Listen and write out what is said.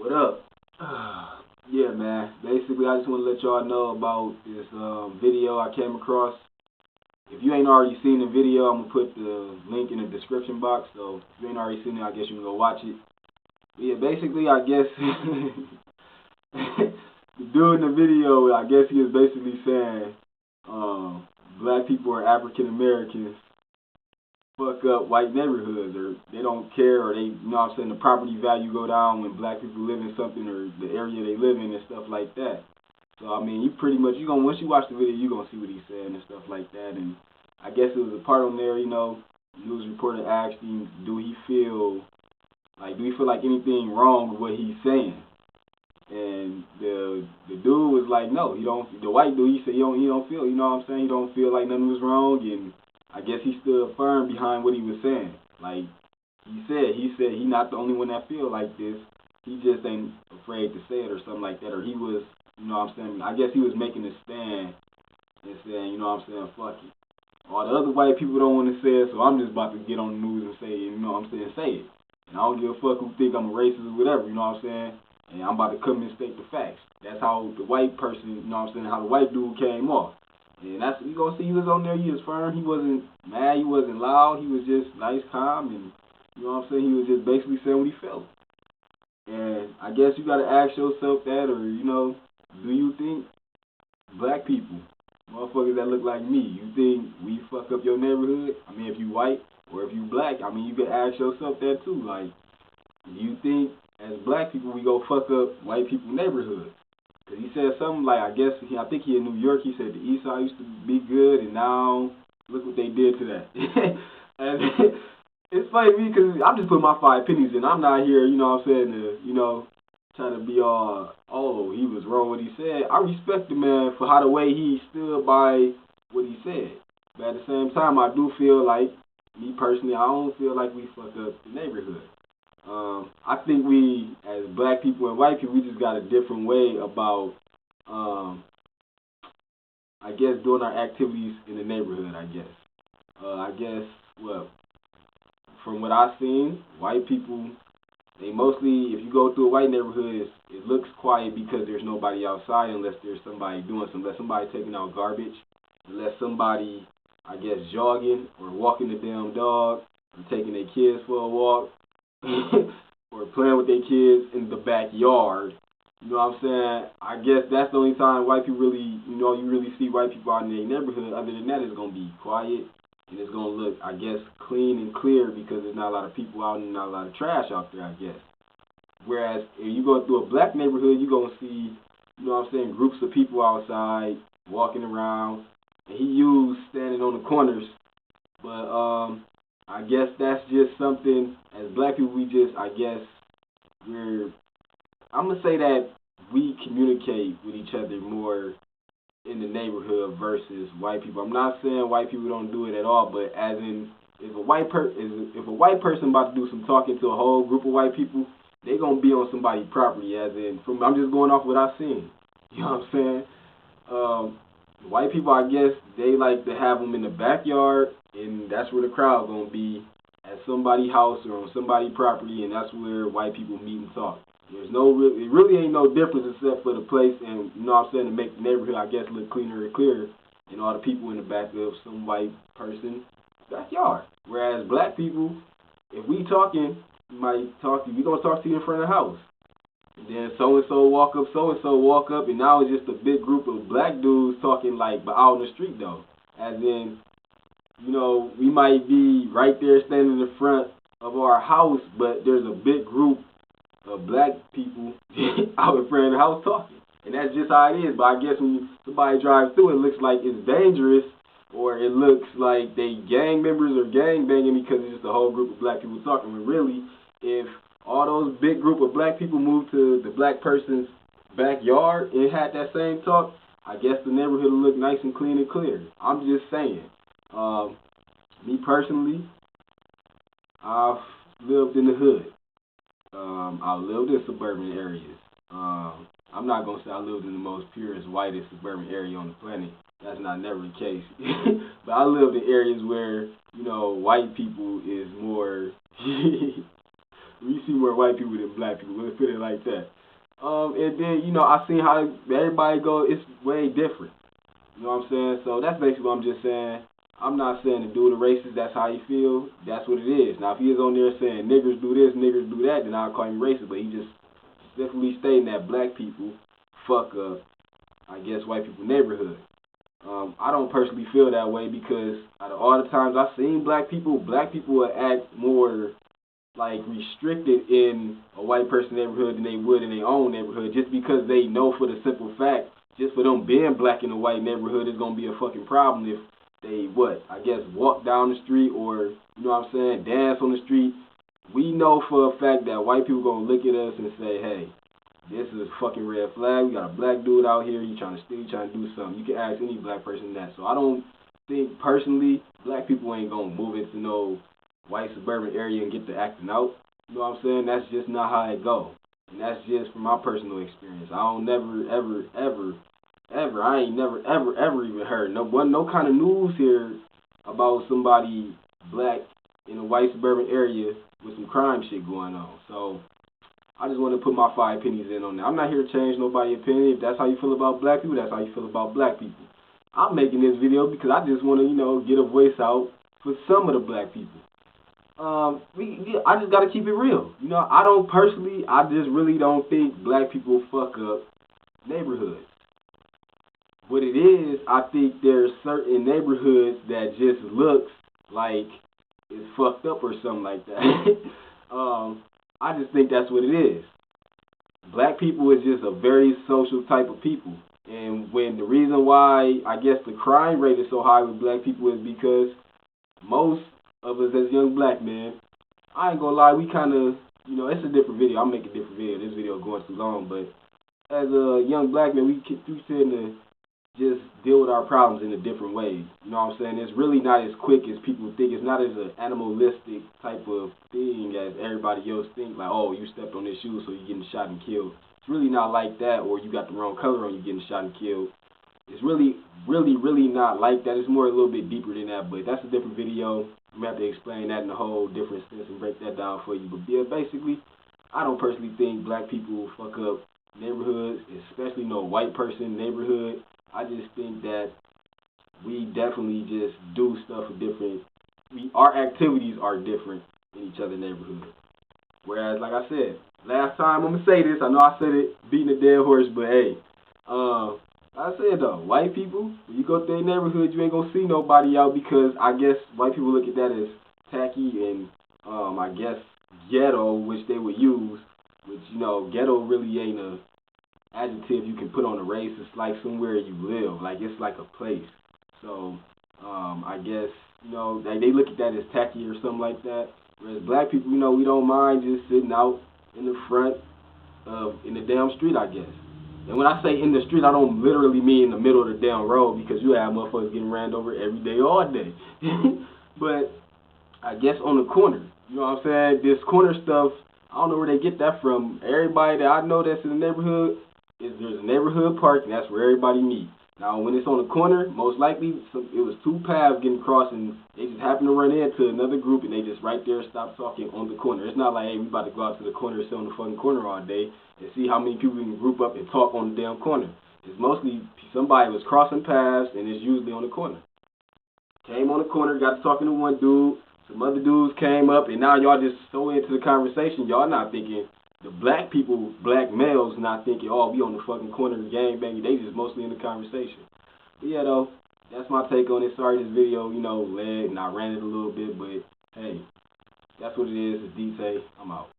What up? Yeah, man. Basically, I just want to let y'all know about this video I came across. If you ain't already seen the video, I'm gonna put the link in the description box. So if you ain't already seen it, I guess you can go watch it. But yeah, basically, I guess the dude in the video, I guess he was basically saying black people are African Americans fuck up white neighborhoods, or they don't care, or they, you know what I'm saying, the property value go down when black people live in something, or the area they live in and stuff like that. So I mean, you pretty much, you gonna, once you watch the video, you gonna see what he's saying and stuff like that. And I guess it was a part on there, news reporter asked him, do he feel like anything wrong with what he's saying? And the dude was like, no, he don't. The white dude, he said he don't feel, you know what I'm saying, he don't feel like nothing was wrong. And I guess he stood firm behind what he was saying. Like he said he not the only one that feel like this. He just ain't afraid to say it or something like that. Or he was, you know what I'm saying, I guess he was making a stand and saying, you know what I'm saying, fuck it. All the other white people don't want to say it, so I'm just about to get on the news and say it, you know what I'm saying, say it. And I don't give a fuck who think I'm a racist or whatever, you know what I'm saying? And I'm about to come and state the facts. That's how the white person, you know what I'm saying, how the white dude came off. And that's, you gonna see, he was on there, he was firm, he wasn't mad, he wasn't loud, he was just nice, calm, and you know what I'm saying, he was just basically saying what he felt. And I guess you gotta ask yourself that, or, do you think black people, motherfuckers that look like me, you think we fuck up your neighborhood? I mean, if you white or if you black, I mean, you can ask yourself that too. Like, do you think as black people we go fuck up white people's neighborhood? Cause he said something like, I think he in New York. He said the East Side used to be good, and now look what they did to that. And it's funny to me because I'm just putting my 5 pennies in. I'm not here, you know what I'm saying, to, trying to be all, oh, he was wrong what he said. I respect the man for how the way he stood by what he said. But at the same time, I do feel like, me personally, I don't feel like we fuck up the neighborhood. I think we, as black people and white people, we just got a different way about, I guess, doing our activities in the neighborhood, I guess. I guess, well, from what I've seen, white people, they mostly, if you go through a white neighborhood, it looks quiet because there's nobody outside unless there's somebody doing something, unless somebody taking out garbage, unless somebody, I guess, jogging or walking the damn dog, or taking their kids for a walk, or playing with their kids in the backyard. You know what I'm saying? I guess that's the only time white people really, you really see white people out in their neighborhood. Other than that, it's going to be quiet, and it's going to look, I guess, clean and clear because there's not a lot of people out and not a lot of trash out there, I guess. Whereas if you go through a black neighborhood, you're going to see, you know what I'm saying, groups of people outside walking around, and he used standing on the corners. But I guess that's just something, as black people, we just, I guess, I'm going to say that we communicate with each other more in the neighborhood versus white people. I'm not saying white people don't do it at all, but as in, if a white person about to do some talking to a whole group of white people, they gonna be on somebody's property. As in, I'm just going off what I've seen. You know what I'm saying? White people, I guess, they like to have them in the backyard, and that's where the crowd gonna be, at somebody's house or on somebody's property, and that's where white people meet and talk. It really ain't no difference except for the place, and you know what I'm saying, to make the neighborhood, I guess, look cleaner and clearer, and all the people in the back of some white person backyard. Whereas black people, if we talking, we might talk to you. We gonna talk to you in front of the house. And then so and so walk up, and now it's just a big group of black dudes talking like, but out in the street though. As in, we might be right there standing in the front of our house, but there's a big group of black people out in front of the house talking. And that's just how it is. But I guess when somebody drives through, it looks like it's dangerous, or it looks like they gang members or gang banging because it's just a whole group of black people talking. When really, if all those big group of black people moved to the black person's backyard and had that same talk, I guess the neighborhood would look nice and clean and clear. I'm just saying. Me personally, I've lived in the hood. I lived in suburban areas. I'm not gonna say I lived in the most purest, whitest suburban area on the planet. That's not never the case. But I lived in areas where, white people is more We see more white people than black people. Let's put it like that. And then I seen how everybody go. It's way different. You know what I'm saying? So that's basically what I'm just saying. I'm not saying the dude a racist. That's how he feel. That's what it is. Now, if he is on there saying niggers do this, niggers do that, then I'll call him racist. But he just specifically stating that black people fuck up, I guess, white people neighborhood. I don't personally feel that way because out of all the times I've seen black people will act more like restricted in a white person neighborhood than they would in their own neighborhood, just because they know for the simple fact, just for them being black in a white neighborhood is gonna be a fucking problem if they walk down the street or dance on the street. We know for a fact that white people gonna look at us and say, hey, this is a fucking red flag. We got a black dude out here. He trying to steal, trying to do something. You can ask any black person that. So I don't think personally black people ain't gonna move into no white suburban area and get to acting out. You know what I'm saying? That's just not how it go. And that's just from my personal experience. I don't never, ever, I ain't never, ever even heard no kind of news here about somebody black in a white suburban area with some crime shit going on. So I just want to put my 5 pennies in on that. I'm not here to change nobody's opinion. If that's how you feel about black people, that's how you feel about black people. I'm making this video because I just want to, get a voice out for some of the black people. I just got to keep it real. I just really don't think black people fuck up neighborhoods. What it is, I think there's certain neighborhoods that just looks like it's fucked up or something like that. I just think that's what it is. Black people is just a very social type of people. And when the reason why I guess the crime rate is so high with black people is because most of us as young black men, I ain't gonna lie, we kind of, it's a different video. I'll make a different video. This video is going too long. But as a young black man, we tend to just deal with our problems in a different way. You know what I'm saying? It's really not as quick as people think. It's not as an animalistic type of thing as everybody else think. Like, oh, you stepped on this shoe, so you're getting shot and killed. It's really not like that. Or you got the wrong color on, you getting shot and killed. It's really, really, really not like that. It's more a little bit deeper than that. But that's a different video. I'm going to have to explain that in a whole different sense and break that down for you. But yeah, basically, I don't personally think black people fuck up neighborhoods, especially no white person neighborhood. I just think that we definitely just do stuff different. Our activities are different in each other's neighborhood. Whereas, like I said, last time, I'm going to say this. I know I said it beating a dead horse, but hey, I said though, white people, when you go through their neighborhood, you ain't going to see nobody out because I guess white people look at that as tacky and I guess ghetto, which they would use, which, ghetto really ain't a adjective you can put on a race. It's like somewhere you live, like it's like a place. So I guess they look at that as tacky or something like that. Whereas black people, we don't mind just sitting out in the front in the damn street, I guess. And when I say in the street, I don't literally mean in the middle of the damn road because you have motherfuckers getting ran over every day, all day. But I guess on the corner, you know what I'm saying? This corner stuff, I don't know where they get that from. Everybody that I know that's in the neighborhood, there's a neighborhood park, and that's where everybody meets. Now, when it's on the corner, most likely it was 2 paths getting crossed, and they just happen to run into another group, and they just right there stop talking on the corner. It's not like, hey, we about to go out to the corner and sit on the fucking corner all day and see how many people we can group up and talk on the damn corner. It's mostly somebody was crossing paths, and it's usually on the corner. Came on the corner, got to talking to one dude, some other dudes came up, and now y'all just so into the conversation, y'all not thinking. The black people, black males, not thinking, oh, we on the fucking corner of the gang banging. They just mostly in the conversation. But yeah, though, that's my take on it. Sorry this video, lagged and I ran it a little bit, but hey, that's what it is. It's DT. I'm out.